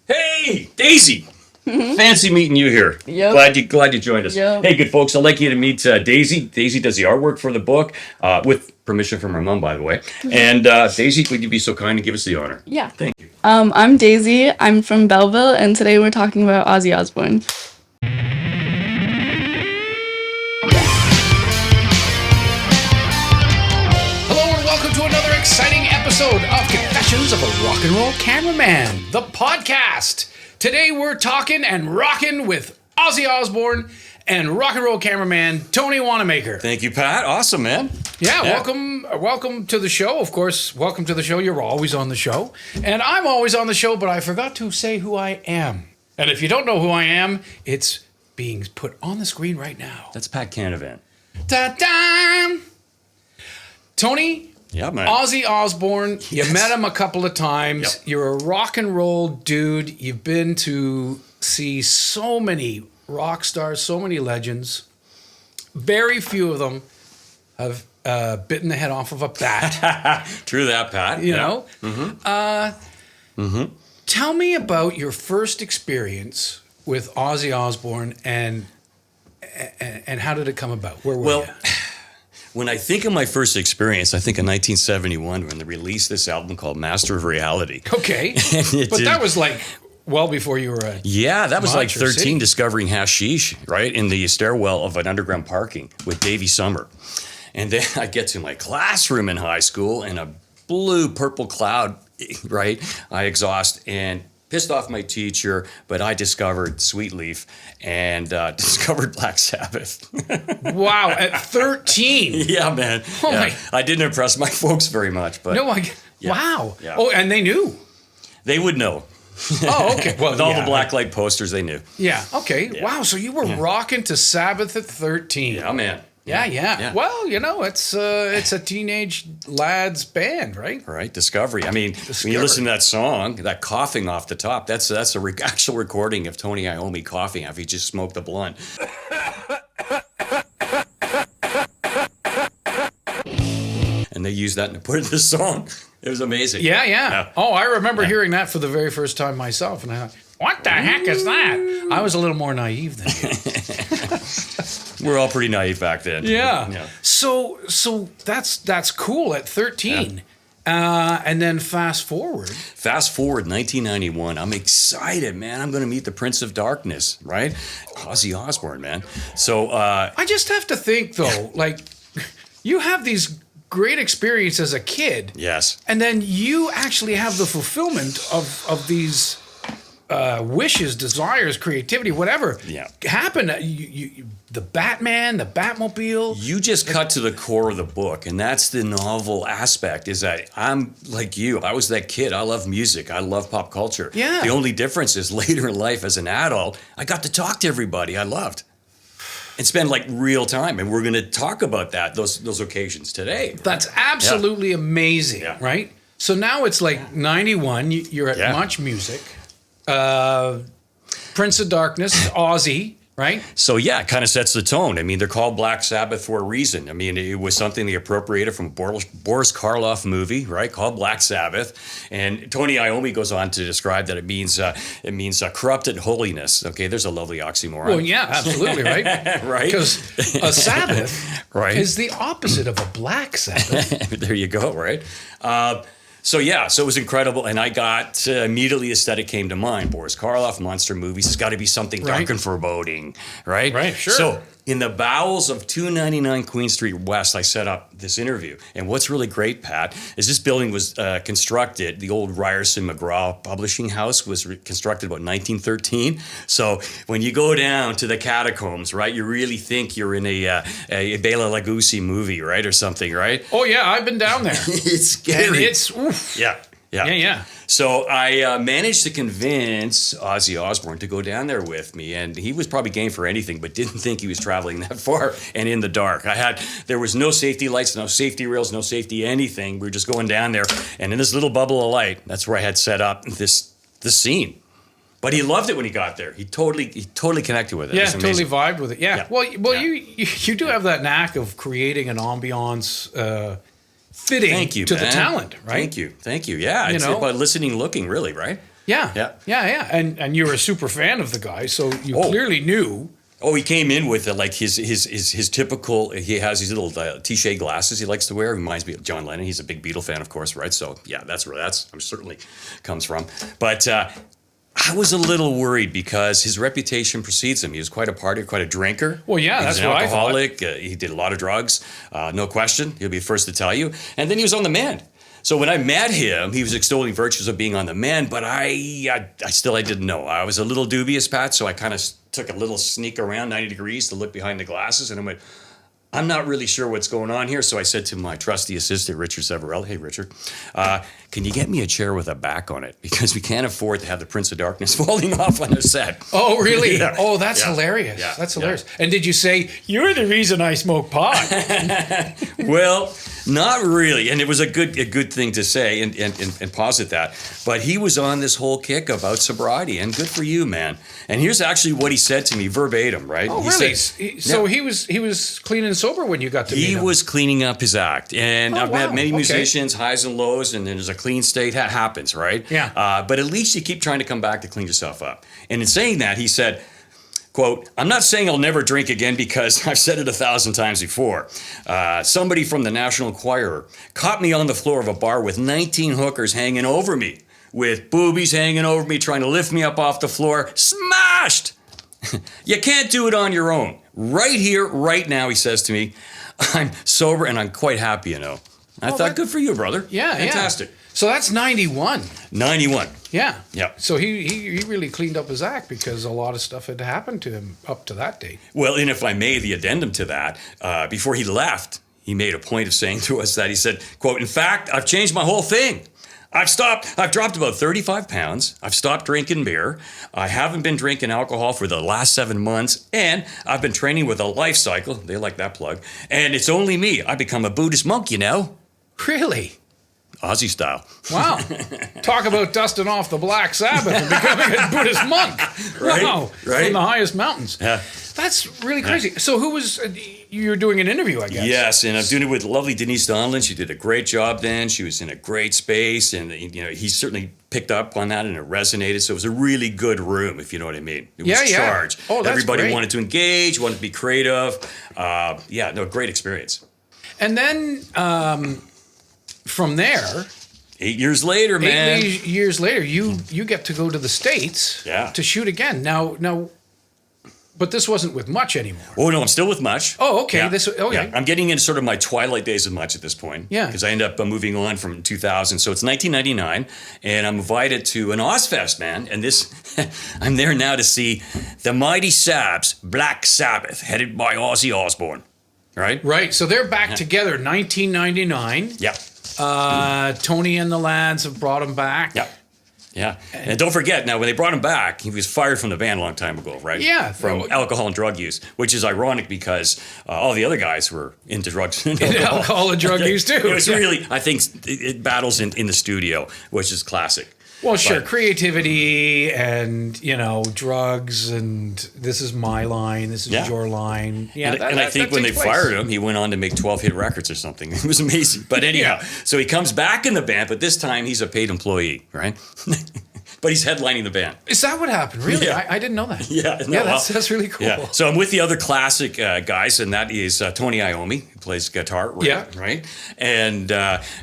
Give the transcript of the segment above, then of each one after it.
Hey, Daisy. Fancy meeting you here. Yep. Glad you joined us. Yep. Hey, good folks. I'd like you to meet Daisy. Daisy does the artwork for the book, with permission from her mom, by the way. And Daisy, would you be so kind to give us the honor? Yeah. Thank you. I'm Daisy. I'm from Belleville, and today we're talking about Ozzy Osbourne. Hello and welcome to another exciting episode of Confessions of a Rock'n'Roll Cameraman, the podcast. Today we're talking and rocking with OZZY Osbourne and Rock'n'Roll Cameraman Tony WANNAMAKER. Thank you, Pat. Awesome, man. Yeah, welcome to the show. Of course, welcome to the show. You're always on the show. And I'm always on the show, but I forgot to say who I am. And if you don't know who I am, it's being put on the screen right now. That's Pat Canavan. Ta-da! Tony, Yeah, man. OZZY Osbourne, Yes. you met him a couple of times. Yep. You're a rock and roll dude. You've been to see so many rock stars, so many legends. Very few of them have bitten the head off of a bat, True that, Pat. you Yeah. know? Tell me about your first experience with OZZY Osbourne and how did it come about? Where were Well, you? when I think of my first experience, I think of 1971 when they released this album called Master of Reality. Okay. It But did- that was like well before you were a... Yeah, that was like Monster 13, City. discovering hashish, right, in the stairwell of an underground parking with Davy Summer. And then I get to my classroom in high school, and a blue purple cloud, right, I exhaust and pissed off my teacher, but I discovered Sweet Leaf and discovered Black Sabbath. Wow, at 13. Yeah, man. Oh, Yeah. my- I didn't impress my folks very much, but No, Yeah. wow. Yeah. Oh, and they knew. they would know. Oh, okay. Well, With all yeah. the blacklight posters, they knew. Yeah. Okay. Yeah. Wow. So you were rocking to Sabbath at 13. Yeah, man. Yeah. Well, you know, it's a teenage lad's band, right? Right, Discovery. I mean, when you listen to that song, that coughing off the top, that's a actual recording of Tony Iommi coughing after he just smoked a blunt. And they used that and put it in the song. It was amazing. Yeah. Oh, I remember hearing that for the very first time myself, and I thought, what the heck is that? I was a little more naive than you. We're all pretty naive back then. Yeah. So that's cool at 13. And then fast forward. Fast forward 1991. I'm excited, man. I'm going to meet the Prince of Darkness, right? Ozzy Osbourne, man. So, I just have to think though, like you have these great experiences as a kid, yes. and then you actually have the fulfillment of these wishes, desires, creativity, whatever. Yeah. Happen. You the Batman, the Batmobile. You just cut to the core of the book, and that's the novel aspect, is that I'm like you. I was that kid. I love music. I love pop culture. Yeah. The only difference is later in life as an adult, I got to talk to everybody I loved and spend like real time. And we're going to talk about that, those occasions today. That's absolutely amazing, Yeah. right? So now it's like 91. You're at Yeah. Much Music. Prince of Darkness, Ozzy, right? So yeah, it kind of sets the tone. I mean, they're called Black Sabbath for a reason. I mean, it was something they appropriated from a Boris Karloff movie, right? Called Black Sabbath. And Tony Iommi goes on to describe that it means corrupted holiness. Okay, there's a lovely oxymoron. Well, yeah, absolutely, right? Right? Because a Sabbath Right. is the opposite of a Black Sabbath. There you go, right? So it was incredible, and I got immediately aesthetic came to mind. Boris Karloff, monster movies. It's got to be something dark Right. and foreboding, right? Right, sure. So in the bowels of 299 Queen Street West, I set up this interview. And what's really great, Pat, is this building was constructed. The old Ryerson McGraw publishing house was constructed about 1913. So when you go down to the catacombs, right, you really think you're in a Bela Lugosi movie, right, or something, right? Oh, yeah, I've been down there. It's scary. And it's, oof. Yeah. Yeah. So I managed to convince Ozzy Osbourne to go down there with me, and he was probably game for anything, but didn't think he was traveling that far and in the dark. There was no safety lights, no safety rails, no safety anything. We were just going down there, and in this little bubble of light, that's where I had set up this scene. But he loved it when he got there. He totally connected with it. Yeah, It was amazing. totally vibed with it. Yeah. Yeah. Well, Yeah. you do have that knack of creating an ambiance fitting Thank you, to man. the talent, right? Thank you. Yeah, You it's know? about listening, looking, really, right? Yeah. And you're a super fan of the guy, so you clearly knew. Oh, he came in with like his typical. He has these little T-shade glasses he likes to wear. Reminds me of John Lennon. He's a big Beatle fan, of course, right? So yeah, that's where certainly comes from. But I was a little worried because his reputation precedes him. He was quite a partier, quite a drinker. Well, yeah, he was that's an what alcoholic. He did a lot of drugs, no question. He'll be the first to tell you. And then he was on the mend. So when I met him, he was extolling virtues of being on the mend, but I didn't know. I was a little dubious, Pat, so I kind of took a little sneak around 90 degrees to look behind the glasses, and I went, I'm not really sure what's going on here. So I said to my trusty assistant, Richard Severell, hey, Richard, can you get me a chair with a back on it? Because we can't afford to have the Prince of Darkness falling off on our set. Oh, really? Yeah. Oh, that's hilarious. Yeah. That's hilarious. And did you say, you're the reason I smoke pot? Well, not really. And it was a good thing to say and posit that. But he was on this whole kick about sobriety, and good for you, man. And here's actually what he said to me verbatim, right? Oh, really? So he was clean and sober when you got to meet him? He was cleaning up his act. And I've met many musicians, highs and lows, and then there's a clean state. That happens, right? Yeah. But at least you keep trying to come back to clean yourself up. And in saying that, he said, quote, I'm not saying I'll never drink again because I've said it 1,000 times before. Somebody from the National Enquirer caught me on the floor of a bar with 19 hookers hanging over me, with boobies hanging over me, trying to lift me up off the floor. Smashed! You can't do it on your own. Right here, right now, he says to me, I'm sober and I'm quite happy, you know. I thought, good for you, brother. Yeah, fantastic. Yeah. So that's 91. 91. Yeah. Yeah. So he really cleaned up his act because a lot of stuff had happened to him up to that date. Well, and if I may, the addendum to that, before he left, he made a point of saying to us that he said, quote, in fact, I've changed my whole thing. I've dropped about 35 pounds. I've stopped drinking beer. I haven't been drinking alcohol for the last 7 months. And I've been training with a life cycle. They like that plug. And it's only me. I've become a Buddhist monk, you know. Really? Aussie style. Wow. Talk about dusting off the Black Sabbath and becoming a Buddhist monk. Right? Wow. Right? From the highest mountains. Yeah. That's really crazy. Yeah. So who was... You're doing an interview, I guess. Yes, and I'm doing it with lovely Denise Donlin. She did a great job then. She was in a great space, and he certainly picked up on that, and it resonated. So it was a really good room, if you know what I mean. It was charged. Oh, that's Everybody great. wanted to engage, wanted to be creative. Great experience. And then from there... 8 years later, man. 8 years later, you get to go to the States to shoot again. Now. But this wasn't with Much anymore. Oh, no, I'm still with Much. Oh, okay. Yeah. Yeah. I'm getting into sort of my twilight days of Much at this point. Yeah. Because I end up moving on from 2000. So it's 1999, and I'm invited to an OzZFest, man. And I'm there now to see the Mighty Sabs, Black Sabbath, headed by OZZY Osbourne. Right? Right. So they're back together, 1999. Yeah. Tony and the lads have brought him back. Yeah. Yeah. And don't forget, now, when they brought him back, he was fired from the band a long time ago, right? Yeah. From alcohol and drug use, which is ironic because all the other guys were into drugs and alcohol and drug use, too. It was really, I think, it battles in the studio, which is classic. Well, sure, creativity and, drugs and this is my line, this is your line. Yeah, and I think when they fired him, he went on to make 12-hit records or something. It was amazing. But anyhow, so he comes back in the band, but this time he's a paid employee, right? But he's headlining the band. Is that what happened? Really? Yeah. I didn't know that. Yeah. That's really cool. Yeah. So I'm with the other classic guys, and that is Tony Iommi, who plays guitar, right? And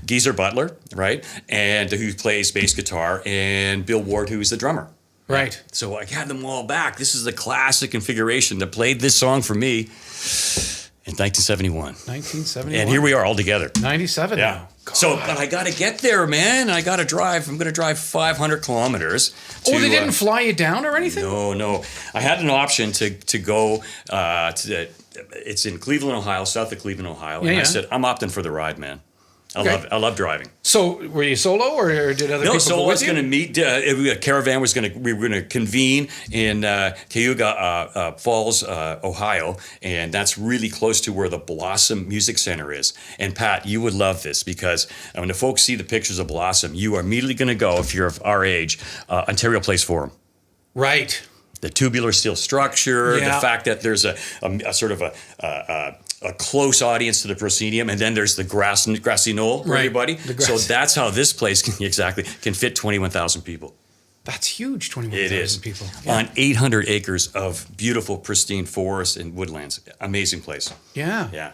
Geezer Butler, right? And who plays bass guitar, and Bill Ward, who's the drummer. Right. So I had them all back. This is the classic configuration that played this song for me in 1971. 1971. And here we are all together. 97 now. God. So, but I got to get there, man. I got to drive. I'm going to drive 500 kilometers. They didn't fly you down or anything? No. I had an option to go it's in Cleveland, Ohio, south of Cleveland, Ohio. And I said, I'm opting for the ride, man. I love driving. So were you solo or did other people go with you? No, solo. I was going to meet. A caravan we were going to convene in Cuyahoga Falls, Ohio, and that's really close to where the Blossom Music Center is. And Pat, you would love this because when the folks see the pictures of Blossom, you are immediately going to go, if you're of our age, Ontario Place Forum. Right. The tubular steel structure, the fact that there's a sort of a close audience to the proscenium, and then there's the grassy knoll for everybody. So that's how this place can fit 21,000 people. That's huge, It 21,000 is. people. On 800 acres of beautiful, pristine forest and woodlands. Amazing place. Yeah. Yeah.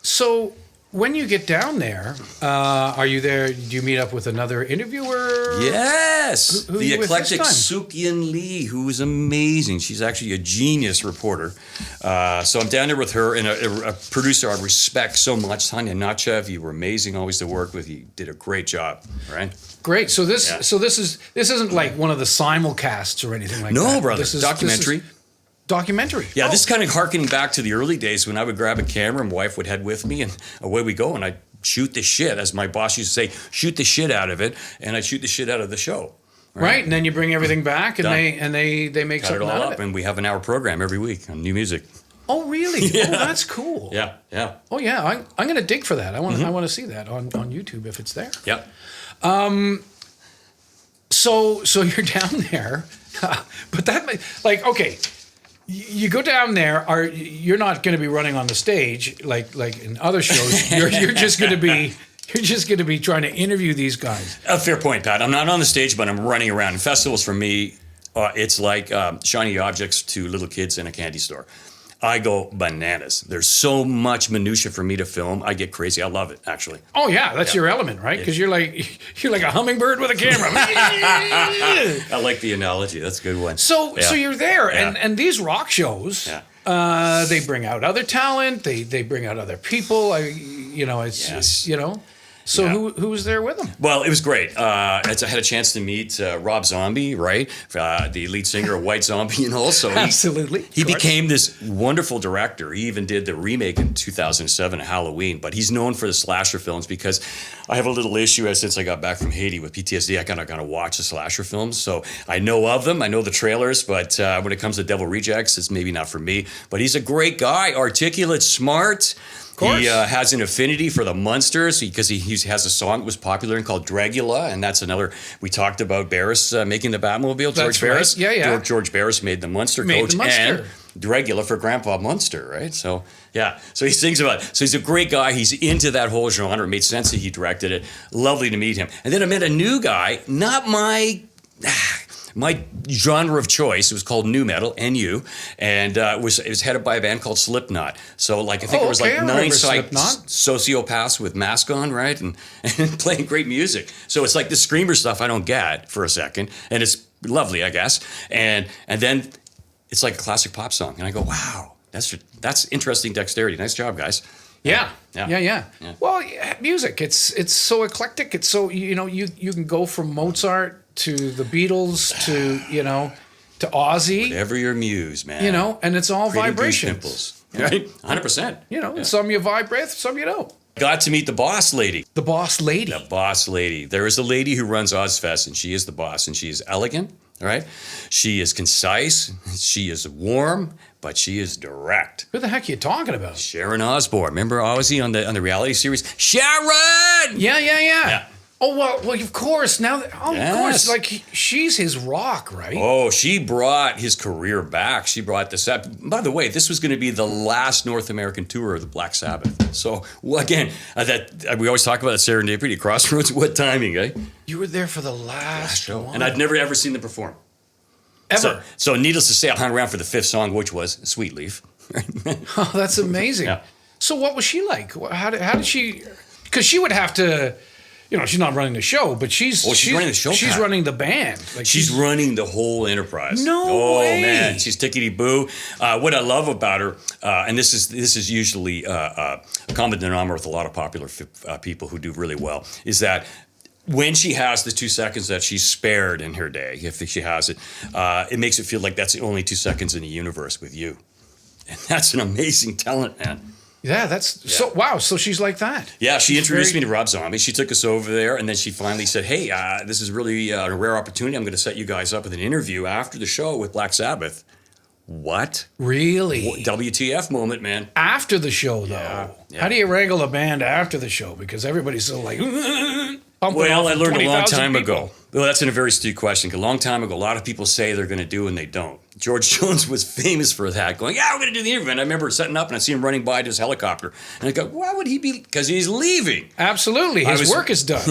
So when you get down there, are you there? Do you meet up with another interviewer? Yes, Who the you with this eclectic time? Sukyin Lee, who is amazing. She's actually a genius reporter. So I'm down there with her and a producer I respect so much, Tanya Nachev. You were amazing, always to work with. You did a great job, right? Great. So this Yeah. this isn't like one of the simulcasts or anything like that. No, brother, This is documentary. Documentary. Yeah, Oh. this is kind of harkening back to the early days when I would grab a camera and my wife would head with me and away we go and I'd shoot the shit, as my boss used to say, shoot the shit out of it, and I'd shoot the shit out of the show. Right, and then you bring everything back, and Done. they make Cut it something all out up, of it. and we have an hour program every week on new music. Oh, really? Yeah. Oh, that's cool. Yeah, yeah, Oh, yeah. I'm going to dig for that. I want Mm-hmm. I want to see that on YouTube if it's there. yeah. So you're down there, but like okay, you go down there. You're not going to be running on the stage like in other shows. You're just going to be trying to interview these guys. A fair point, Pat. I'm not on the stage, but I'm running around. And festivals for me, it's like shiny objects to little kids in a candy store. I go bananas. There's so much minutia for me to film. I get crazy. I love it, actually. Oh yeah, that's your element, right? Because you're like a hummingbird with a camera. I like the analogy. That's a good one. So Yeah. you're there, Yeah. and these rock shows, Yeah. they bring out other talent. They bring out other people. It's Yes. So Yeah. who was there with them? Well, it was great. I had a chance to meet Rob Zombie, right? The lead singer of White Zombie, So Absolutely. He Of course. became this wonderful director. He even did the remake in 2007 of Halloween, but he's known for the slasher films because I have a little issue since I got back from Haiti with PTSD. I kind of got to watch the slasher films. So I know of them. I know the trailers, but when it comes to Devil Rejects, it's maybe not for me. But he's a great guy, articulate, smart. course. He has an affinity for the Munsters because he has a song that was popular and called Dragula, and that's another. We talked about Barris making the Batmobile. That's George Barris, right. Yeah. George Barris made the Munster Made coach the Munster. and Dragula for Grandpa Munster, right? So yeah, so he sings about it. So he's a great guy. He's into that whole genre. It made sense that he directed it. Lovely to meet him. And then I met a new guy, not my genre of choice. It was called nu metal, NU, and it was headed by a band called Slipknot. So like I think it was okay, I like remember 9 Slipknot. sociopaths with mask on, right, and playing great music. So it's like the screamer stuff I don't get for a second, and it's lovely, I guess, and then it's like a classic pop song, and I go, wow, that's interesting dexterity. Nice job, guys. Yeah. Yeah. Well, music, it's so eclectic. It's so, you can go from Mozart to the Beatles to Ozzy, Whatever your muse, man. and it's all Creative vibrations. pimples, right? 100%. Some you vibrate, some you don't. Got to meet the boss lady. The boss lady. The boss lady. There is a lady who runs OzZFest, and she is the boss, and she is elegant, all right? She is concise, she is warm, but she is direct. Who the heck are you talking about? Sharon Osbourne. Remember Ozzy on the reality series? Sharon! Yeah. Oh, well, of course. Now, of Yes. course. Like, she's his rock, right? Oh, she brought his career back. She brought this up. By the way, this was going to be the last North American tour of the Black Sabbath. So, well, again, we always talk about serendipity, crossroads. What timing, eh? You were there for the last one. And I'd never ever seen them perform. Ever. So needless to say, I hung around for the fifth song, which was Sweet Leaf. Oh, that's amazing. Yeah. So what was she like? How did she... Because she would have to... she's not running the show, but she's running the show, She's Pat. running the band. Like She's running the whole enterprise. No way. Man, she's tickety boo. What I love about her, and this is usually a common denominator with a lot of popular people who do really well, is that when she has the 2 seconds that she's spared in her day, if she has it, it makes it feel like that's the only 2 seconds in the universe with you, and that's an amazing talent, man. Yeah, that's so wow. So she's like that. Yeah, she She's introduced very- me to Rob Zombie. She took us over there, and then she finally said, hey, this is really a rare opportunity. I'm going to set you guys up with an interview after the show with Black Sabbath. What? Really? WTF moment, man. After the show, though. Yeah. How do you wrangle a band after the show? Because everybody's so like, Well, I learned a long 20,000 time people? ago. Well, that's a very astute question. 'Cause a long time ago, a lot of people say they're going to do and they don't. George Jones was famous for that, going, yeah, we're going to do the interview. And I remember setting up and I see him running by to his helicopter. And I go, why would he be? Because he's leaving. Absolutely. His work is done.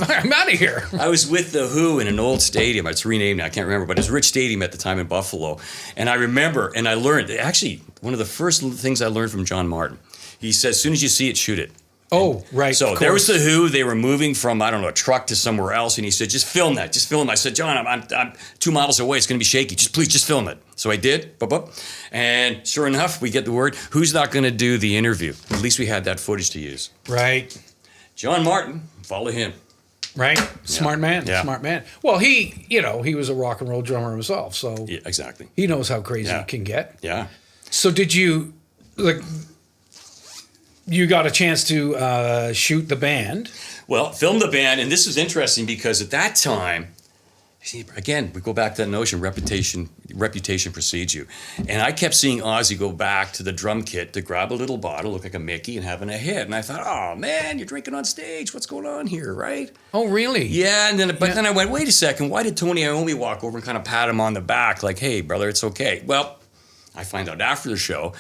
I'm out of here. I was with The Who in an old stadium. It's renamed now. I can't remember, but it was Rich Stadium at the time in Buffalo. And I remember, and I learned, actually, one of the first things I learned from John Martin, he said, as soon as you see it, shoot it. Oh, right. So there was The Who. They were moving from, I don't know, a truck to somewhere else. And he said, just film that. Just film it. I said, John, I'm 2 miles away. It's going to be shaky. Please, just film it. So I did. And sure enough, we get the word, who's not going to do the interview? At least we had that footage to use. Right. John Martin, follow him. Right. Smart man. Yeah. Smart man. Well, he was a rock and roll drummer himself. So Yeah, exactly. he knows how crazy it can get. Yeah. So did you, you got a chance to shoot the band? Well, film the band, and this was interesting because at that time, see, again, we go back to that notion, reputation precedes you. And I kept seeing Ozzy go back to the drum kit to grab a little bottle, look like a Mickey, and having a hit. And I thought, oh man, you're drinking on stage. What's going on here, right? Oh, really? Yeah, and then I went, wait a second, why did Tony Iommi walk over and kind of pat him on the back like, hey, brother, it's okay? Well, I find out after the show,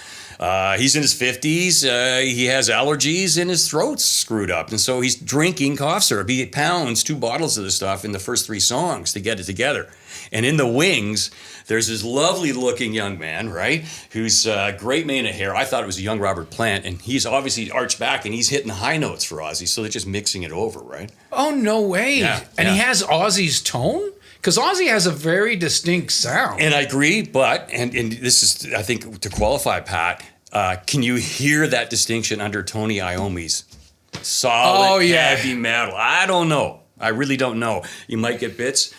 he's in his 50s, he has allergies, and his throat's screwed up. And so he's drinking cough syrup. He pounds 2 bottles of this stuff in the first 3 songs to get it together. And in the wings, there's this lovely looking young man, right, who's great mane of hair. I thought it was a young Robert Plant, and he's obviously arched back, and he's hitting high notes for Ozzy, so they're just mixing it over, right? Oh, no way. Yeah, and he yeah. has Ozzy's tone? Because Ozzy has a very distinct sound. And I agree, but, and this is, I think, to qualify, Pat, can you hear that distinction under Tony Iommi's solid, heavy metal? I don't know. I really don't know. You might get bits.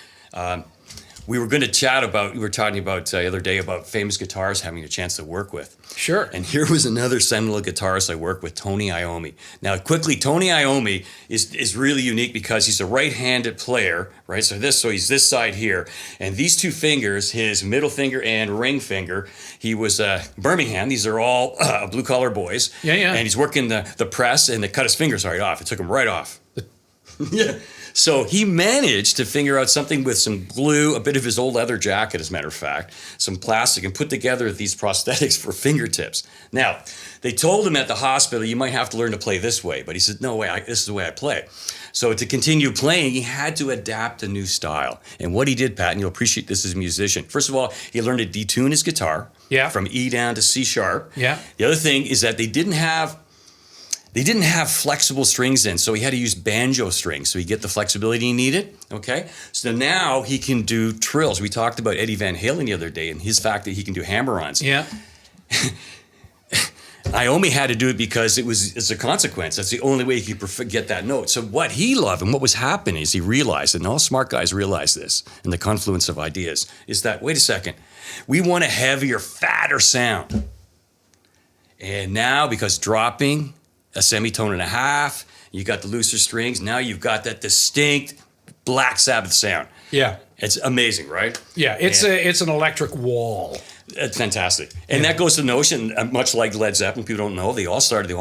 We were going to chat about, we were talking about the other day about famous guitarists having a chance to work with. Sure. And here was another seminal guitarist I worked with, Tony Iommi. Now, quickly, Tony Iommi is really unique because he's a right-handed player, right? So he's this side here. And these 2 fingers, his middle finger and ring finger, he was Birmingham. These are all blue-collar boys. Yeah, yeah. And he's working the press, and they cut his fingers right off. It took him right off. Yeah. So he managed to figure out something with some glue, a bit of his old leather jacket, as a matter of fact, some plastic, and put together these prosthetics for fingertips. Now, they told him at the hospital, you might have to learn to play this way. But he said, no way, this is the way I play. So to continue playing, he had to adapt a new style. And what he did, Pat, and you'll appreciate this as a musician. First of all, he learned to detune his guitar from E down to C sharp. Yeah. The other thing is that they didn't have flexible strings in, so he had to use banjo strings, so he get the flexibility he needed, okay? So now he can do trills. We talked about Eddie Van Halen the other day and his fact that he can do hammer-ons. Yeah. Iommi had to do it because it's a consequence. That's the only way he could get that note. So what he loved and what was happening is he realized, and all smart guys realize this, in the confluence of ideas, is that, wait a second, we want a heavier, fatter sound. And now, because dropping a semitone and a half, you got the looser strings, now you've got that distinct Black Sabbath sound. Yeah. It's amazing, right? Yeah, it's an electric wall. It's fantastic. And that goes to the notion, much like Led Zeppelin, people don't know, they all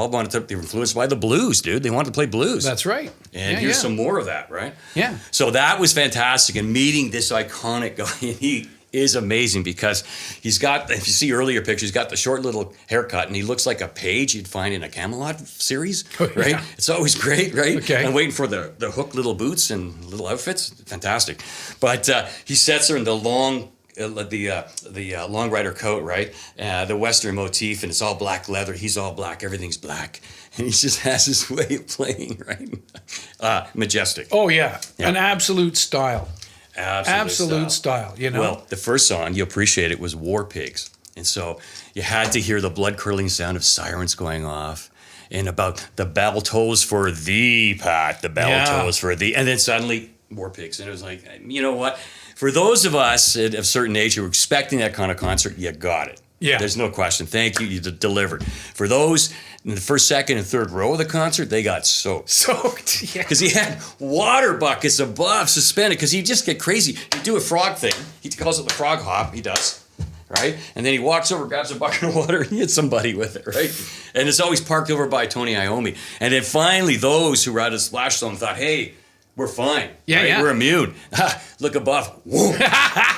wanted to, they were influenced by the blues, dude. They wanted to play blues. That's right. And here's some more of that, right? Yeah. So that was fantastic. And meeting this iconic guy, he is amazing because he's got, if you see earlier pictures, he's got the short little haircut and he looks like a page you'd find in a Camelot series, right? Yeah. It's always great, right? Okay. And waiting for the hook little boots and little outfits, fantastic. But he sets her in the long long rider coat, right? The Western motif, and it's all black leather. He's all black. Everything's black. And he just has his way of playing, right? Majestic. Oh, yeah. An absolute style. Absolute style, you know? Well, the first song, you appreciate it, was War Pigs. And so you had to hear the blood-curdling sound of sirens going off and about the bell tolls for thee, Pat, the bell tolls for thee. And then suddenly, War Pigs. And it was like, you know what? For those of us of a certain age who were expecting that kind of concert, you got it. Yeah. There's no question. Thank you. You delivered. For those in the first, second, and third row of the concert, they got soaked. Soaked, yeah. Because he had water buckets above suspended, because he'd just get crazy. He'd do a frog thing. He calls it the frog hop. He does. Right? And then he walks over, grabs a bucket of water, and he hits somebody with it, right? And it's always parked over by Tony Iommi. And then finally, those who were at a splash zone thought, hey, we're fine. Yeah, right? yeah. We're immune. Look above. Whoa.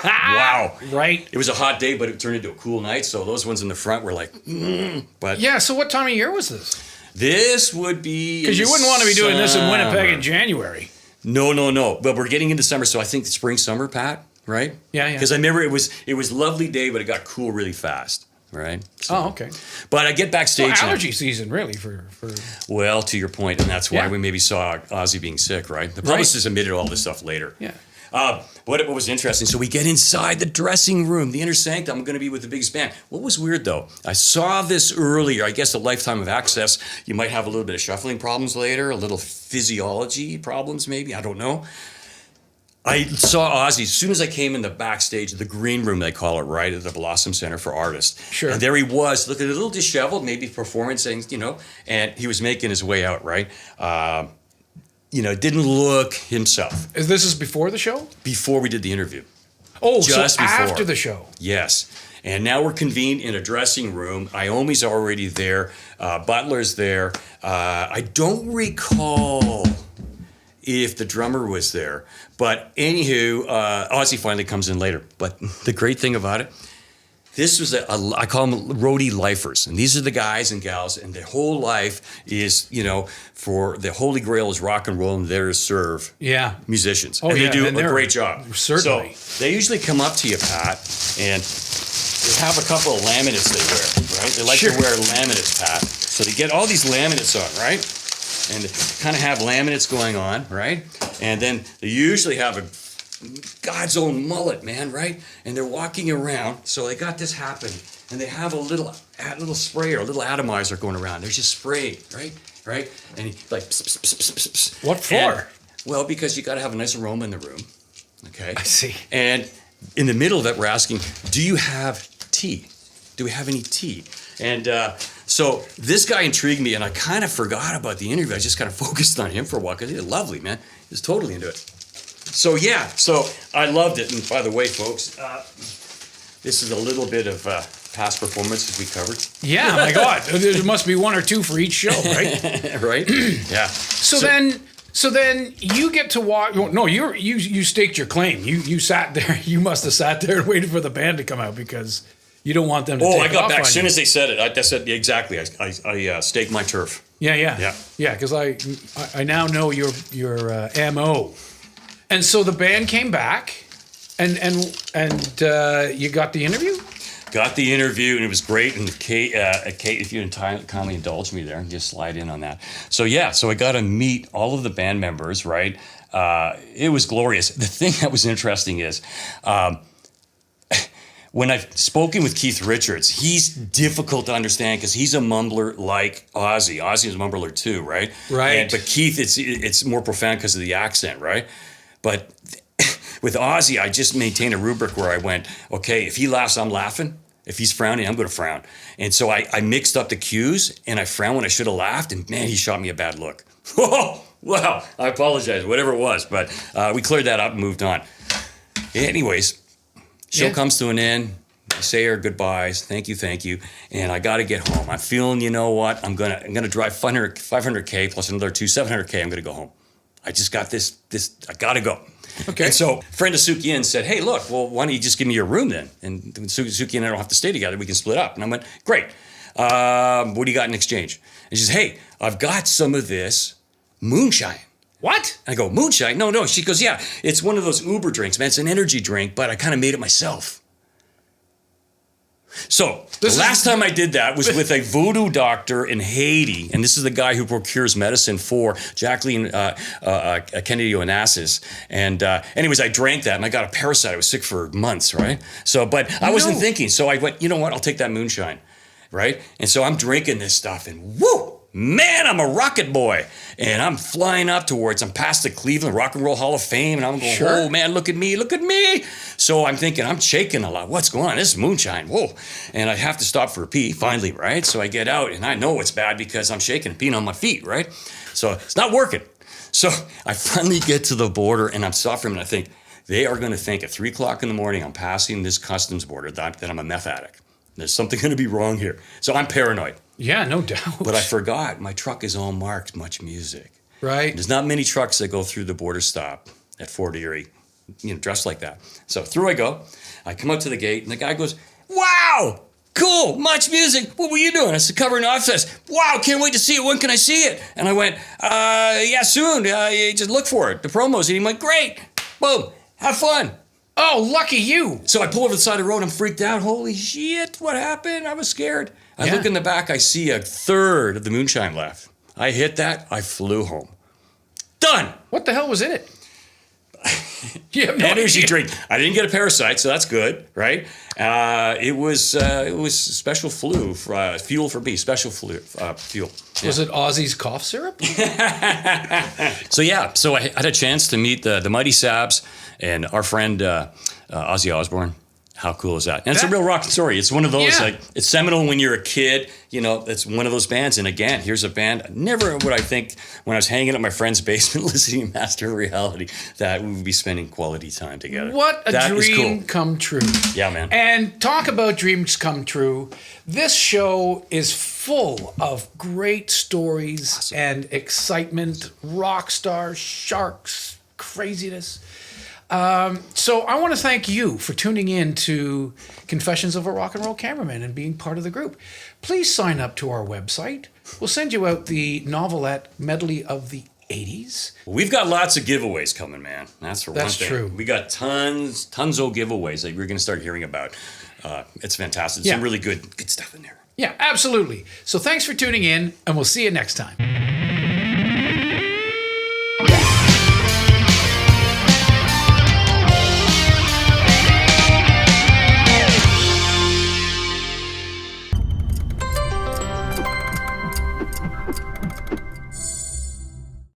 Wow. Right. It was a hot day, but it turned into a cool night. So those ones in the front were like, but Yeah, so what time of year was this? this would be Because you wouldn't want to be doing this in Winnipeg summer. in January. No. But we're getting into summer, so I think spring, summer, Pat, right? Yeah. Because I remember it was lovely day, but it got cool really fast, right? So, Oh, okay. but I get So backstage. now. allergy season, really, for Well, to your point, and that's why Yeah. we maybe saw Ozzy being sick, right? The publicist admitted all this stuff later. yeah. What was interesting, so we get inside the dressing room, the inner sanctum. I'm going to be with the biggest band. What was weird, though, I saw this earlier. I guess a lifetime of access, you might have a little bit of shuffling problems later, a little physiology problems maybe, I don't know. I saw Ozzy as soon as I came in the backstage, the green room, they call it, right, at the Blossom Center for Artists. Sure. And there he was, looking a little disheveled, maybe performance things, and he was making his way out, right? Didn't look himself This is before the show? before we did the interview. Oh, Just so before. after the show. Yes. And now we're convened in a dressing room. Iommi's already there. Butler's there. I don't recall if the drummer was there. But anywho, Ozzy finally comes in later. But the great thing about it, this was I call them roadie lifers. And these are the guys and gals, and their whole life is, for the holy grail is rock and roll, and there to serve Yeah. musicians. Oh, and yeah, they do and a they're- great job. certainly. So they usually come up to you, Pat, and they have a couple of laminates they wear, right? They like Sure. to wear laminates, Pat. So they get all these laminates on, right? And they kind of have laminates going on, right? And then they usually have a God's own mullet, man, right? And they're walking around, so they got this happen, and they have a little sprayer, a little atomizer going around. They're just spraying, right? And he like, pss, pss, pss, pss, pss, pss. What for? And- well, because you got to have a nice aroma in the room, okay? I see. And in the middle of it, we're asking, do you have tea? Do we have any tea? And so this guy intrigued me, and I kind of forgot about the interview. I just kind of focused on him for a while because he was lovely, man. He was totally into it. So I loved it. And by the way, folks, this is a little bit of past performances we covered. Yeah, my God. There must be one or two for each show, right? Right? Yeah. So then you get to watch. No, you staked your claim. You sat there. You must have sat there and waited for the band to come out because you don't want them to. Oh, take I got off back on as soon you. as they said it. I said exactly. I staked my turf. Yeah. Because I now know your MO, and so the band came back, and you got the interview. Got the interview, and it was great. And Kate, if you kindly indulge me there, and just slide in on that. So I got to meet all of the band members, right? It was glorious. The thing that was interesting is, when I've spoken with Keith Richards, he's difficult to understand because he's a mumbler like Ozzy. Ozzy is a mumbler too, right? Right. But Keith, it's more profound because of the accent, right? But with Ozzy, I just maintain a rubric where I went, okay, if he laughs, I'm laughing. If he's frowning, I'm going to frown. And so I mixed up the cues, and I frowned when I should have laughed, and man, he shot me a bad look. Oh, well, I apologize, whatever it was, but we cleared that up and moved on. Anyways, show comes to an end. We say our goodbyes. Thank you. And I got to get home. I'm feeling, you know what? I'm gonna drive 500K plus another 700K. I'm gonna go home. I just got this. I gotta go. Okay. And so, friend of Suki Inn said, "Hey, look. Well, why don't you just give me your room then? And Suki and I don't have to stay together. We can split up." And I went, "Great. What do you got in exchange?" And she says, "Hey, I've got some of this moonshine." What? I go, "Moonshine? No." She goes, "Yeah, it's one of those Uber drinks, man. It's an energy drink, but I kind of made it myself." So the last time I did that was with a voodoo doctor in Haiti, and this is the guy who procures medicine for Jacqueline Kennedy Onassis. And anyways, I drank that, and I got a parasite. I was sick for months, right? So, but I wasn't thinking. So I went, you know what? I'll take that moonshine, right? And so I'm drinking this stuff, and woo! Man, I'm a rocket boy. And I'm flying up I'm past the Cleveland Rock and Roll Hall of Fame, and I'm going, oh man, look at me. So I'm thinking, I'm shaking a lot. What's going on? This is moonshine. Whoa. And I have to stop for a pee, finally, right? So I get out, and I know it's bad because I'm shaking and peeing on my feet, right? So it's not working. So I finally get to the border, and I'm suffering, and I think, they are going to think at 3 o'clock in the morning, I'm passing this customs border, that I'm a meth addict. There's something going to be wrong here. So I'm paranoid. Yeah, no doubt. But I forgot, my truck is all marked Much Music. Right. There's not many trucks that go through the border stop at Fort Erie, dressed like that. So through I go. I come up to the gate, and the guy goes, "Wow, cool, much music. What were you doing?" I said, "Covering OzZFest." "Wow, can't wait to see it. When can I see it?" And I went, "Yeah, soon. Just look for it, the promos." And he went, "Great. Boom. Have fun." Oh, lucky you. So I pull over the side of the road. I'm freaked out. Holy shit, what happened? I was scared. I look in the back. I see a third of the moonshine left. I hit that. I flew home. Done. What the hell was in it? You have no Energy idea. drink. I didn't get a parasite, so that's good, right? It was special fuel for me. Special fuel. Was it Ozzy's cough syrup? So I had a chance to meet the Mighty Sabs and our friend OZZY Osbourne. How cool is that? And it's a real rock story. It's one of those, like, it's seminal when you're a kid. It's one of those bands. And again, here's a band. Never would I think when I was hanging at my friend's basement listening to Master of Reality that we would be spending quality time together. What a That is dream cool. come true. Yeah, man. And talk about dreams come true. This show is full of great stories and excitement, rock stars, sharks, craziness. So I want to thank you for tuning in to Confessions of a Rock'n'Roll Cameraman and being part of the group. Please sign up to our website. We'll send you out the novelette medley of the 80s. We've got lots of giveaways coming, man. That's for one That's thing. true. We got tons of giveaways that you're going to start hearing about. It's fantastic. Yeah. Some really good stuff in there. Yeah, absolutely. So thanks for tuning in, and we'll see you next time.